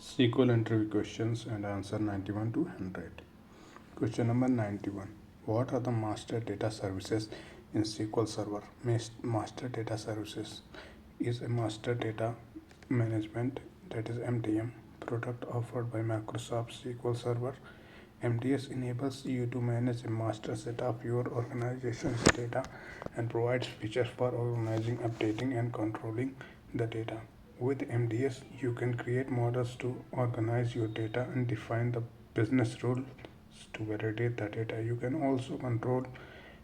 SQL interview questions and answer 91 to 100. Question number 91. What are the master data services in SQL Server? Master data services is a master data management, that is MDM, product offered by Microsoft SQL Server. MDS enables you to manage a master set of your organization's data and provides features for organizing, updating, and controlling the data. With MDS, you can create models to organize your data and define the business rules to validate the data. You can also control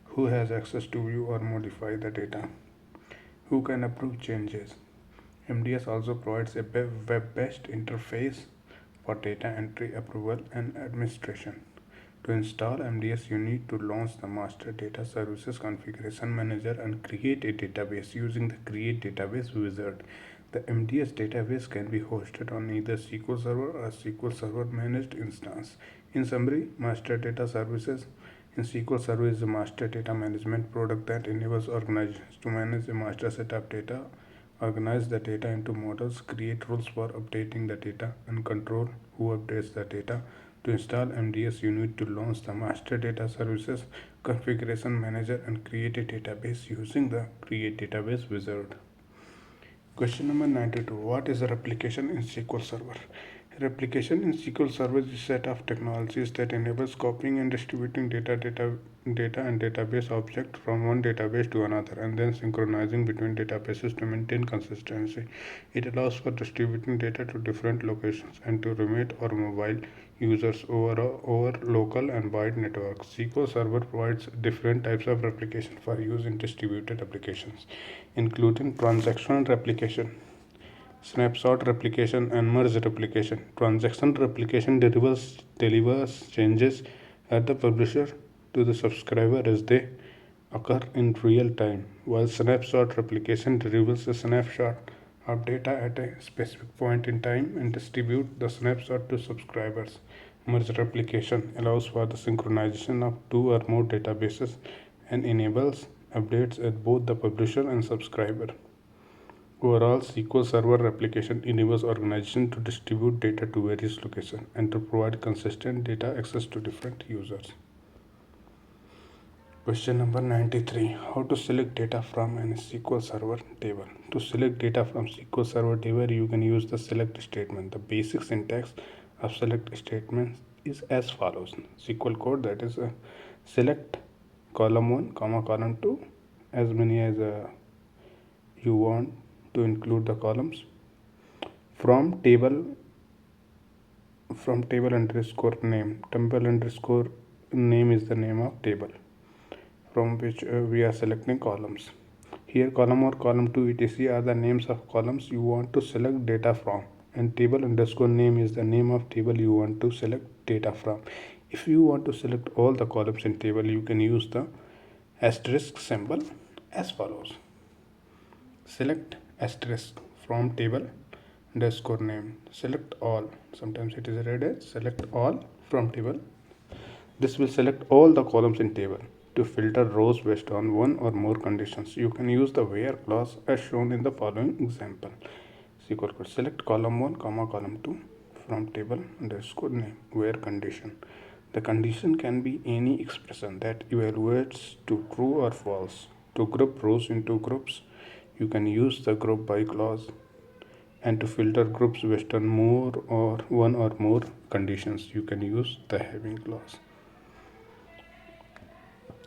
who has access to view or modify the data, who can approve changes. MDS also provides a web-based interface for data entry, approval, and administration. To install MDS, you need to launch the Master Data Services Configuration Manager and create a database using the Create Database wizard. The MDS database can be hosted on either SQL Server or SQL Server Managed Instance. In summary, Master Data Services in SQL Server is a master data management product that enables organizations to manage a master set of data, organize the data into models, create rules for updating the data, and control who updates the data. To install MDS, you need to launch the Master Data Services Configuration Manager and create a database using the Create Database wizard. Question number 92. What is a replication in SQL Server? Replication in SQL Server is a set of technologies that enables copying and distributing data and database objects from one database to another, and then synchronizing between databases to maintain consistency. It allows for distributing data to different locations and to remote or mobile users over local and wide networks. SQL Server provides different types of replication for use in distributed applications, including transactional replication, snapshot replication, and merge replication. Transaction replication delivers changes at the publisher to the subscriber as they occur in real time, while snapshot replication delivers a snapshot of data at a specific point in time and distribute the snapshot to subscribers. Merge replication allows for the synchronization of two or more databases and enables updates at both the publisher and subscriber. Overall, SQL Server replication enables organizations to distribute data to various locations and to provide consistent data access to different users. Question number 93. How to select data from an SQL Server table? To select data from SQL Server table, you can use the select statement. The basic syntax of select statements is as follows. SQL code, that is select column 1, column 2, as many as you want to include the columns from table underscore name. Table underscore name is the name of table from which we are selecting columns. Here column or column 2 etc are the names of columns you want to select data from, and table underscore name is the name of table you want to select data from. If you want to select all the columns in table, you can use the asterisk symbol as follows. Select asterisk from table underscore name. Select all. Sometimes it is read as select all from table. This will select all the columns in table. To filter rows based on one or more conditions, you can use the where clause as shown in the following example. SQL code. Select column 1, column 2 from table underscore name. Where condition. The condition can be any expression that evaluates to true or false. To group rows into groups, you can use the group by clause, and to filter groups based on one or more conditions, you can use the having clause.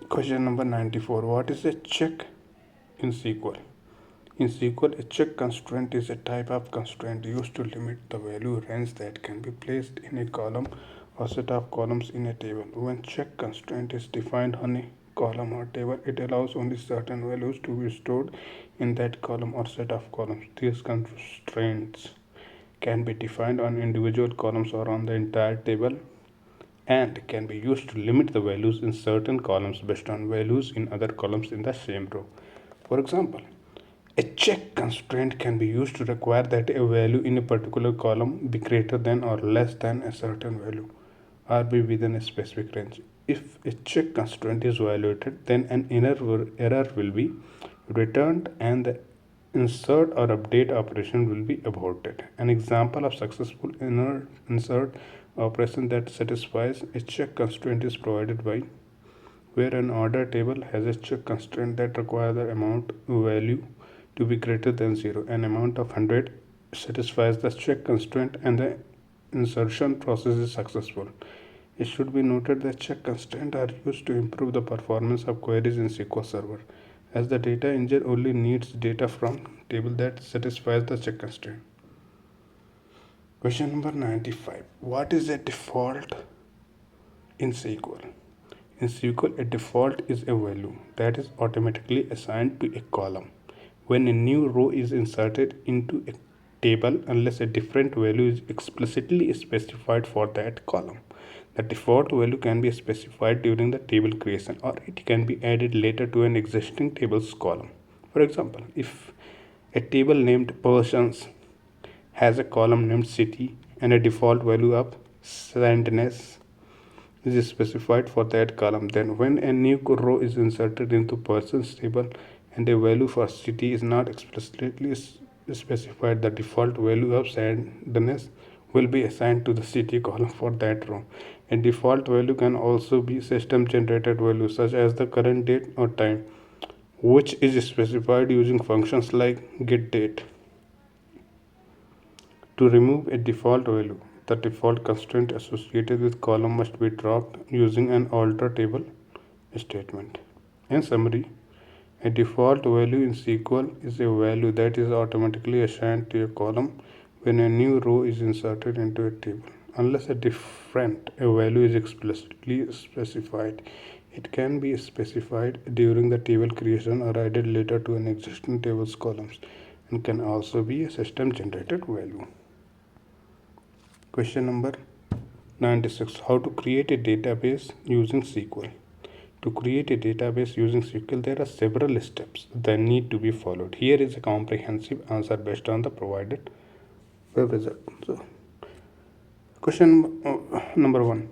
Question number 94. What is a check in SQL? In SQL, a check constraint is a type of constraint used to limit the value range that can be placed in a column or set of columns in a table. When check constraint is defined on a column or table, it allows only certain values to be stored in that column or set of columns. These constraints can be defined on individual columns or on the entire table, and can be used to limit the values in certain columns based on values in other columns in the same row. For example, a check constraint can be used to require that a value in a particular column be greater than or less than a certain value, or be within a specific range. If a check constraint is violated, then an error will be returned and the insert or update operation will be aborted. An example of successful insert operation that satisfies a check constraint is provided by where an order table has a check constraint that requires the amount value to be greater than 0. An amount of 100 satisfies the check constraint and the insertion process is successful. It should be noted that check constraints are used to improve the performance of queries in SQL Server, as the data engine only needs data from table that satisfies the check constraint. Question number 95. What is a default in SQL? In SQL, a default is a value that is automatically assigned to a column when a new row is inserted into a table unless a different value is explicitly specified for that column. The default value can be specified during the table creation or it can be added later to an existing table's column. For example, if a table named persons has a column named city and a default value of sadness is specified for that column, then when a new row is inserted into persons table and a value for city is not explicitly specified, the default value of sadness will be assigned to the city column for that row. A default value can also be system generated value such as the current date or time, which is specified using functions like getDate. To remove a default value, the default constraint associated with column must be dropped using an alter table statement. In summary, a default value in SQL is a value that is automatically assigned to a column when a new row is inserted into a table. Unless a value is explicitly specified, it can be specified during the table creation or added later to an existing table's columns and can also be a system generated value. Question number 96. How to create a database using SQL? To create a database using SQL, there are several steps that need to be followed. Here is a comprehensive answer based on the provided web result. So, question number 1.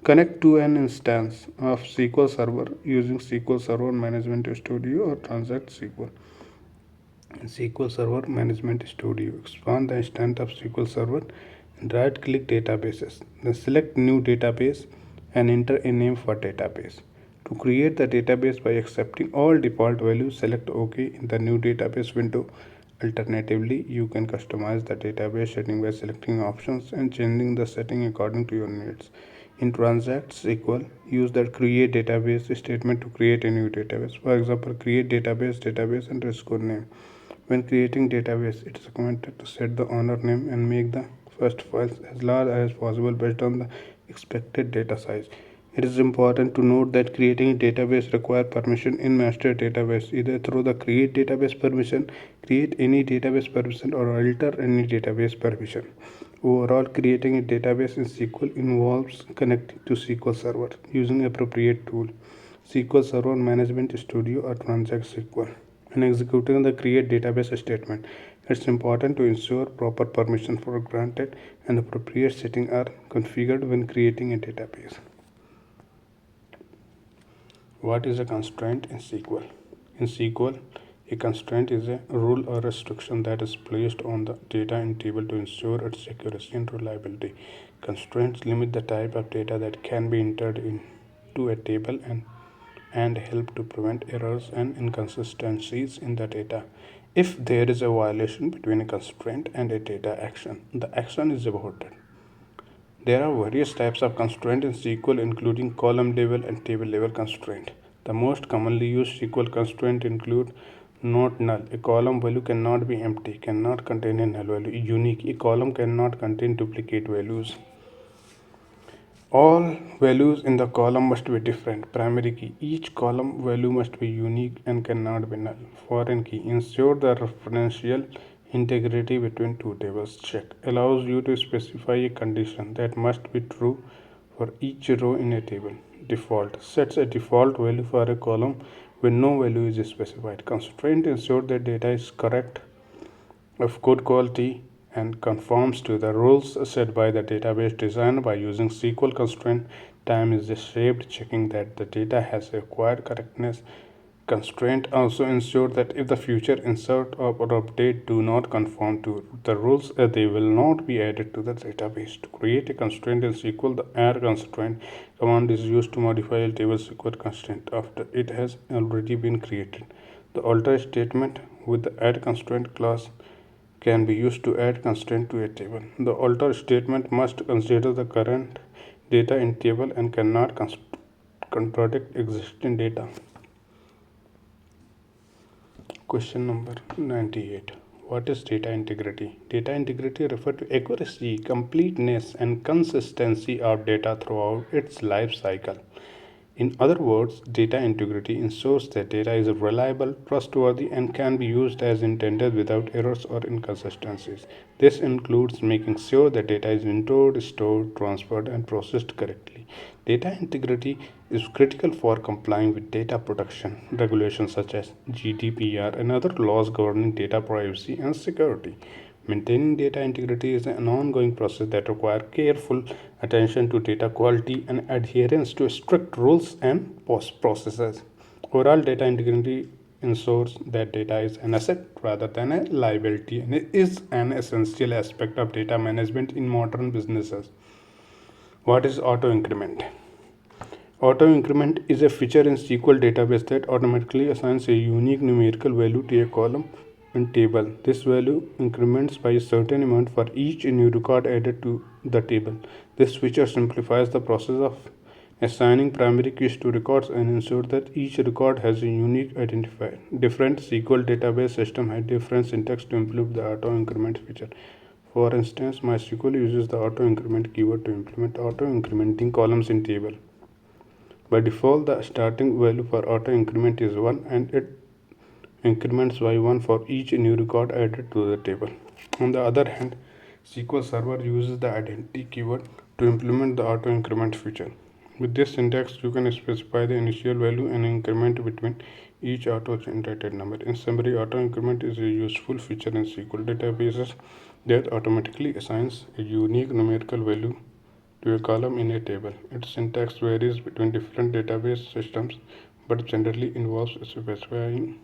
Connect to an instance of SQL Server using SQL Server Management Studio or Transact SQL. In SQL Server Management Studio, expand the instance of SQL Server and right-click Databases. Then select New Database and enter a name for database. To create the database by accepting all default values, select OK in the New Database window. Alternatively, you can customize the database setting by selecting options and changing the setting according to your needs. In Transact SQL, use the create database statement to create a new database. For example, create database underscore name. When creating database, it is recommended to set the owner name and make the first files as large as possible based on the expected data size. It is important to note that creating a database requires permission in master database, either through the create database permission, create any database permission, or alter any database permission. Overall, creating a database in SQL involves connecting to SQL Server using appropriate tool, SQL Server Management Studio or Transact SQL. When executing the create database statement, it's important to ensure proper permission are granted and appropriate settings are configured when creating a database. What is a constraint in SQL? In SQL, a constraint is a rule or restriction that is placed on the data in table to ensure its accuracy and reliability. Constraints limit the type of data that can be entered into a table and help to prevent errors and inconsistencies in the data. If there is a violation between a constraint and a data action, the action is aborted. There are various types of constraint in SQL, including column level and table level constraint. The most commonly used SQL constraint include not null. A column value cannot be empty, cannot contain a null value. Unique. A column cannot contain duplicate values. All values in the column must be different. Primary key. Each column value must be unique and cannot be null. Foreign key. Ensure the referential integrity between two tables. Check. Allows you to specify a condition that must be true for each row in a table. Default. Sets a default value for a column when no value is specified. Constraint. Ensure that data is correct, of good quality, and conforms to the rules set by the database designer. By using SQL constraint, time is saved checking that the data has acquired correctness Constraint also ensure that if the future insert or update do not conform to the rules, they will not be added to the database. To create a constraint in SQL, the add constraint command is used to modify a table SQL constraint after it has already been created. The alter statement with the add constraint class can be used to add constraint to a table. The alter statement must consider the current data in table and cannot contradict existing data. Question number 98. What is data integrity? Data integrity refers to accuracy, completeness, and consistency of data throughout its life cycle. In other words, data integrity ensures that data is reliable, trustworthy, and can be used as intended without errors or inconsistencies. This includes making sure that data is entered, stored, transferred, and processed correctly. Data integrity is critical for complying with data protection regulations such as GDPR and other laws governing data privacy and security. Maintaining data integrity is an ongoing process that requires careful attention to data quality and adherence to strict rules and processes. Overall, data integrity ensures that data is an asset rather than a liability, and it is an essential aspect of data management in modern businesses. What is auto increment? Auto increment is a feature in SQL database that automatically assigns a unique numerical value to a column and table. This value increments by a certain amount for each new record added to the table. This feature simplifies the process of assigning primary keys to records and ensures that each record has a unique identifier. Different SQL database systems have different syntax to implement the auto increment feature. For instance, MySQL uses the auto increment keyword to implement auto incrementing columns in table. By default, the starting value for auto increment is 1 and it increments by 1 for each new record added to the table. On the other hand, SQL Server uses the identity keyword to implement the auto increment feature. With this syntax, you can specify the initial value and increment between each auto generated number. In summary, auto increment is a useful feature in SQL databases that automatically assigns a unique numerical value to a column in a table. Its syntax varies between different database systems but generally involves specifying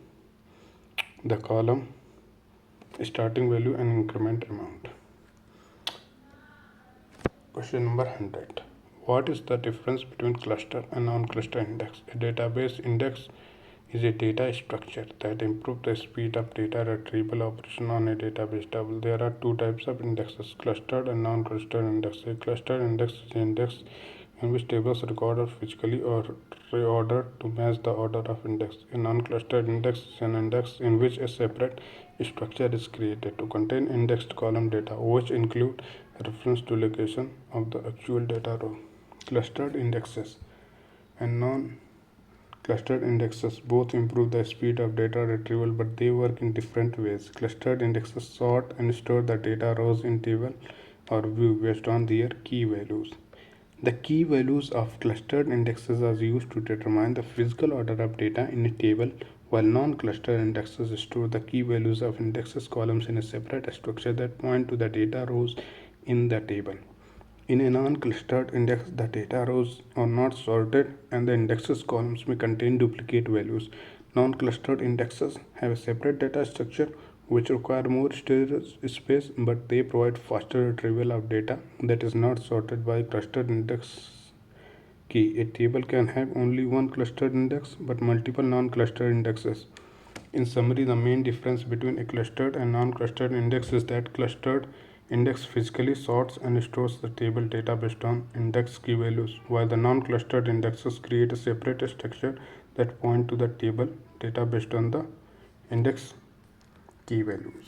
the column starting value and increment amount. Question number 100. What is the difference between cluster and non-cluster index? A database index is a data structure that improves the speed of data retrieval operation on a database table. There are two types of indexes, clustered and non-clustered index. A clustered index is an index in which tables record are physically or reordered to match the order of index. A non-clustered index is an index in which a separate structure is created to contain indexed column data, which include reference to location of the actual data row. Clustered indexes and non-clustered indexes both improve the speed of data retrieval, but they work in different ways. Clustered indexes sort and store the data rows in table or view based on their key values. The key values of clustered indexes are used to determine the physical order of data in a table, while non-clustered indexes store the key values of indexes columns in a separate structure that point to the data rows in the table. In a non-clustered index, the data rows are not sorted and the indexes columns may contain duplicate values. Non-clustered indexes have a separate data structure which require more storage space, but they provide faster retrieval of data that is not sorted by clustered index key. A table can have only one clustered index but multiple non-clustered indexes. In summary, the main difference between a clustered and non-clustered index is that clustered index physically sorts and stores the table data based on index key values, while the non-clustered indexes create a separate structure that point to the table data based on the index key values.